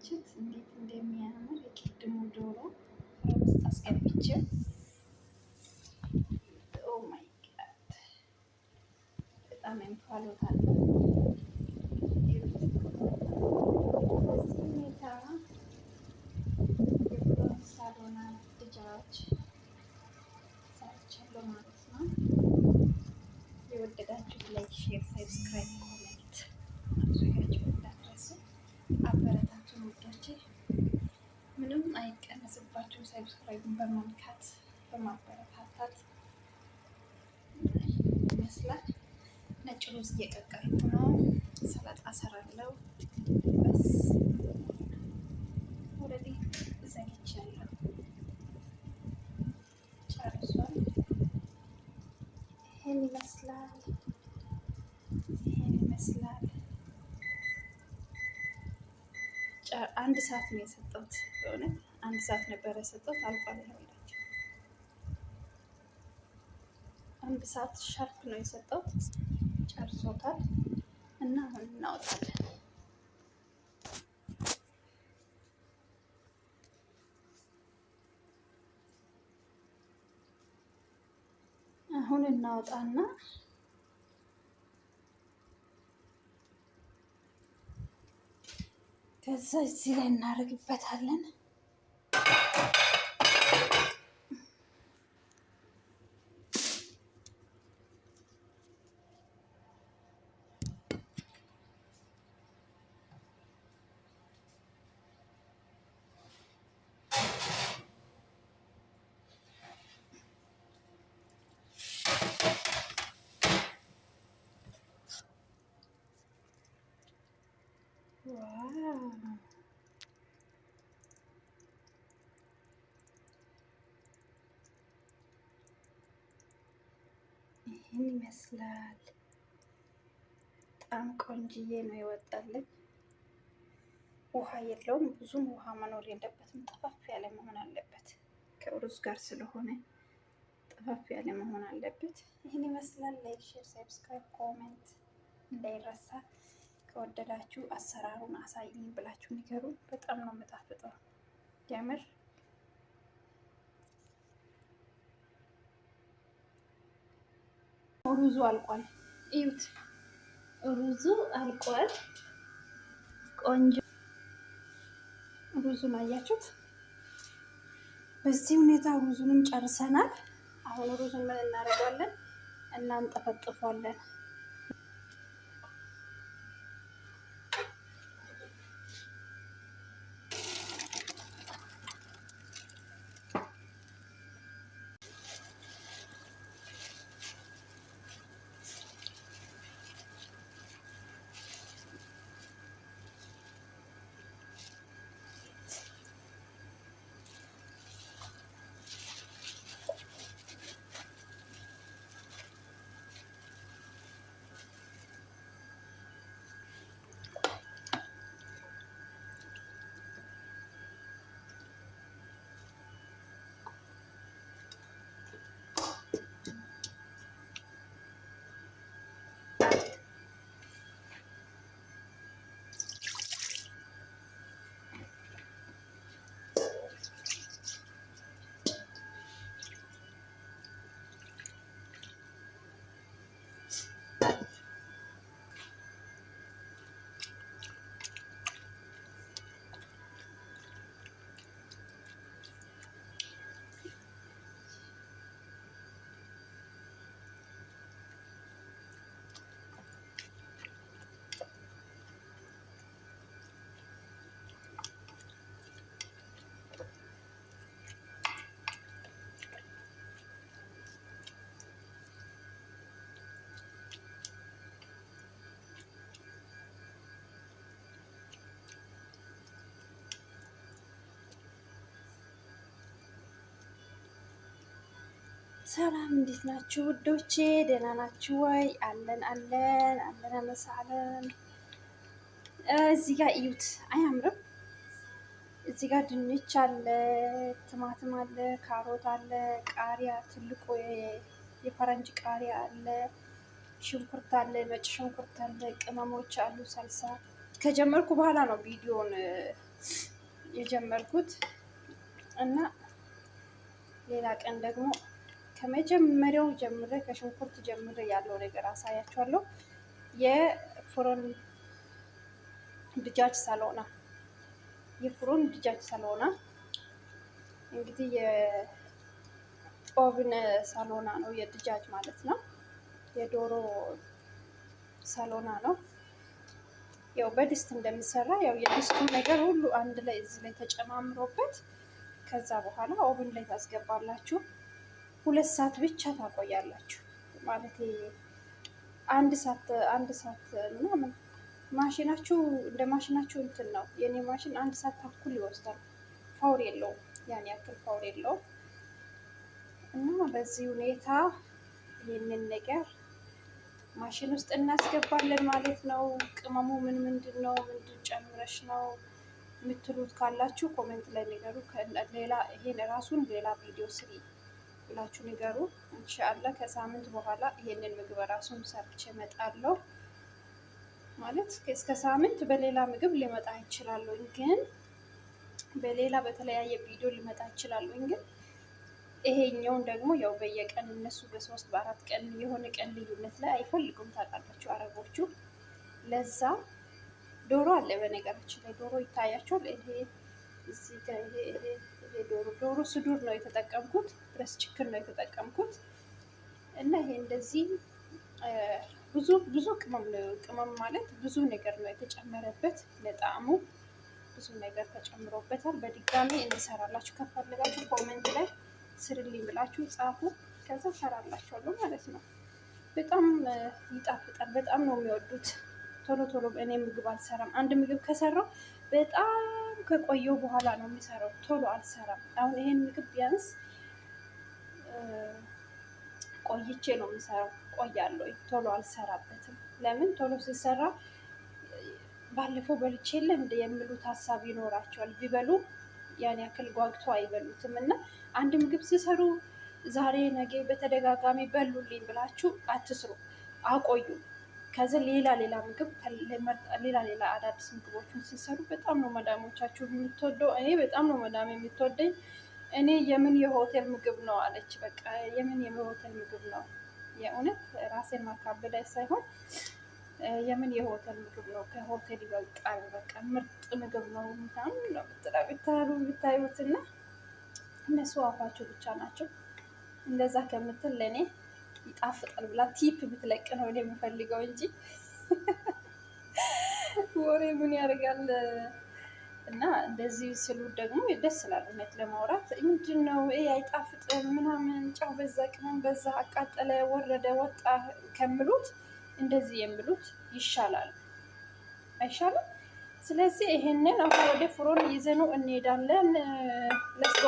አያችሁት እንዴት እንደሚያምር የቅድሙ ዶሮ ውስጥ አስገብቼው። ኦ ማይ ጋድ በጣም እንፋሎት አለው። በዚህ ሁኔታ የዶሮ ሳሎና ልጃዎች ሰርቻለሁ ማለት ነው። የወደዳችሁት ላይክ፣ ሼር፣ ሰብስክራይብ፣ ኮሜንት ማድረጋችሁ እንዳትረሱ። አበረታቱን ውዶቼ። ምንም አይቀነስባችሁም። ሰብስክራይብን በመንካት በማበረታታት ይመስላል። ነጭ ሩዝ እየቀቀልኩ ነው። ሰላጣ እሰራለሁ። በስ ኦልሬዲ ዘግቻለሁ። ጨርሷል። ይሄን ይመስላል። ይሄን ይመስላል። አንድ ሰዓት ነው የሰጠሁት። በእውነት አንድ ሰዓት ነበረ የሰጠሁት። አልቋል። ይኸውላችሁ አንድ ሰዓት ሻርፕ ነው የሰጠሁት። ጨርሶታል እና አሁን እናወጣለን። አሁን እናወጣና ከዛ እዚህ ላይ እናደርግበታለን። ዋው ይህን ይመስላል። በጣም ቆንጅዬ ነው የወጣልን። ውሃ የለውም፣ ብዙም ውሃ መኖር የለበትም። ጠፋፍ ያለ መሆን አለበት። ከሩዝ ጋር ስለሆነ ጠፋፍ ያለ መሆን አለበት። ይህን ይመስላል። ላይክ፣ ሼር፣ ሰብስክራይብ፣ ኮሜንት እንዳይረሳ። ከወደዳችሁ አሰራሩን አሳይኝ ብላችሁ ንገሩ። በጣም ነው የምጣፍጠው የምር። ሩዙ አልቋል። እዩት፣ ሩዙ አልቋል። ቆንጆ ሩዙን አያችሁት? በዚህ ሁኔታ ሩዙንም ጨርሰናል። አሁን ሩዙን ምን እናደርጋለን? እናንጠፈጥፏለን። ሰላም እንዴት ናችሁ ውዶቼ? ደህና ናችሁ ወይ? አለን አለን አለን አመሳለን። እዚህ ጋር እዩት፣ አያምርም? እዚህ ጋር ድንች አለ፣ ቲማቲም አለ፣ ካሮት አለ፣ ቃሪያ፣ ትልቁ የፈረንጅ ቃሪያ አለ፣ ሽንኩርት አለ፣ ነጭ ሽንኩርት አለ፣ ቅመሞች አሉ፣ ሰልሳ። ከጀመርኩ በኋላ ነው ቪዲዮን የጀመርኩት እና ሌላ ቀን ደግሞ ከመጀመሪያው ጀምሬ ከሽንኩርት ጀምሬ ያለው ነገር አሳያችኋለሁ። የፍሩን ድጃጅ ሳሎና እንግዲህ የኦቭን ሳሎና ነው፣ የድጃጅ ማለት ነው። የዶሮ ሳሎና ነው። ያው በድስት እንደሚሰራ ያው የድስቱ ነገር ሁሉ አንድ ላይ እዚህ ላይ ተጨማምሮበት ከዛ በኋላ ኦቭን ላይ ታስገባላችሁ። 2 ሰዓት ብቻ ታቆያላችሁ። ማለት አንድ ሰዓት ምናምን ማሽናችሁ እንደ ማሽናችሁ እንትን ነው። የኔ ማሽን 1 ሰዓት ተኩል ይወስዳል። ፓወር የለውም፣ ያን ያክል ፓወር የለውም። እና በዚህ ሁኔታ ይህንን ነገር ማሽን ውስጥ እናስገባለን ማለት ነው። ቅመሙ ምንድን ነው፣ ምንድን ጨምረሽ ነው የምትሉት ካላችሁ ኮሜንት ላይ ንገሩ። ሌላ ይሄን ራሱን ሌላ ቪዲዮ ስሪ ብላችሁ ንገሩ። ኢንሻአላህ ከሳምንት በኋላ ይሄንን ምግብ ራሱን ሰርቼ እመጣለሁ። ማለት እስከ ሳምንት በሌላ ምግብ ሊመጣ ይችላል፣ ግን በሌላ በተለያየ ቪዲዮ ሊመጣ ይችላል። ግን ይሄኛውን ደግሞ ያው በየቀን እነሱ በ3 በ4 ቀን የሆነ ቀን ልዩነት ላይ አይፈልጉም ታውቃላችሁ አረቦቹ። ለዛ ዶሮ አለ፣ በነገራችን ላይ ዶሮ ይታያቸዋል። ይሄ እዚህ ጋር ይሄ ዶሮ ስዱር ነው የተጠቀምኩት፣ ብረስ ችክን ነው የተጠቀምኩት። እና ይሄ እንደዚህ ብዙ ቅመም ማለት ብዙ ነገር ነው የተጨመረበት። ለጣዕሙ ብዙ ነገር ተጨምሮበታል። በድጋሚ እንሰራላችሁ ከፈለጋችሁ ኮሜንት ላይ ስርልኝ ብላችሁ ጻፉ። ከዛ ሰራላችኋለሁ ማለት ነው። በጣም ይጣፍጣል። በጣም ነው የሚወዱት። ቶሎ እኔ ምግብ አልሰራም። አንድ ምግብ ከሰራው በጣም ከቆየው በኋላ ነው የሚሰራው። ቶሎ አልሰራም። አሁን ይሄን ምግብ ቢያንስ ቆይቼ ነው የምሰራው። ቆያለሁ፣ ቶሎ አልሰራበትም። ለምን ቶሎ ሲሰራ ባለፈው በልቼ የለ እንደ የሚሉት ሀሳብ ይኖራቸዋል። ቢበሉ ያን ያክል ጓግቶ አይበሉትም። እና አንድ ምግብ ሲሰሩ ዛሬ ነገ በተደጋጋሚ በሉልኝ ብላችሁ አትስሩ፣ አቆዩ። ከዚ ሌላ ምግብ ሌላ አዳዲስ ምግቦችን ሲሰሩ በጣም ነው መዳሞቻችሁ የምትወደው። እኔ በጣም ነው መዳም የምትወደኝ። እኔ የምን የሆቴል ምግብ ነው አለች። በቃ የምን የሆቴል ምግብ ነው፣ የእውነት ራሴን ማካበድ ሳይሆን የምን የሆቴል ምግብ ነው፣ ከሆቴል ይበልጣል፣ በቃ ምርጥ ምግብ ነው ምናምን ነው ብታዩት። እና እነሱ አፋቸው ብቻ ናቸው። እንደዛ ከምትል ለእኔ ይጣፍጣል ብላ ቲፕ ብትለቅ ነው እኔ የምፈልገው እንጂ ወሬ ምን ያደርጋል። እና እንደዚህ ስሉ ደግሞ ደስ ይላል። እውነት ለማውራት ምንድን ነው አይጣፍጥም ምናምን፣ ጨው በዛ፣ ቅመም በዛ፣ አቃጠለ፣ ወረደ፣ ወጣ ከምሉት እንደዚህ የሚሉት ይሻላል። አይሻልም? ስለዚህ ይሄንን አሁን ወደ ፍሮን ይዘኑ እንሄዳለን። ለስጎ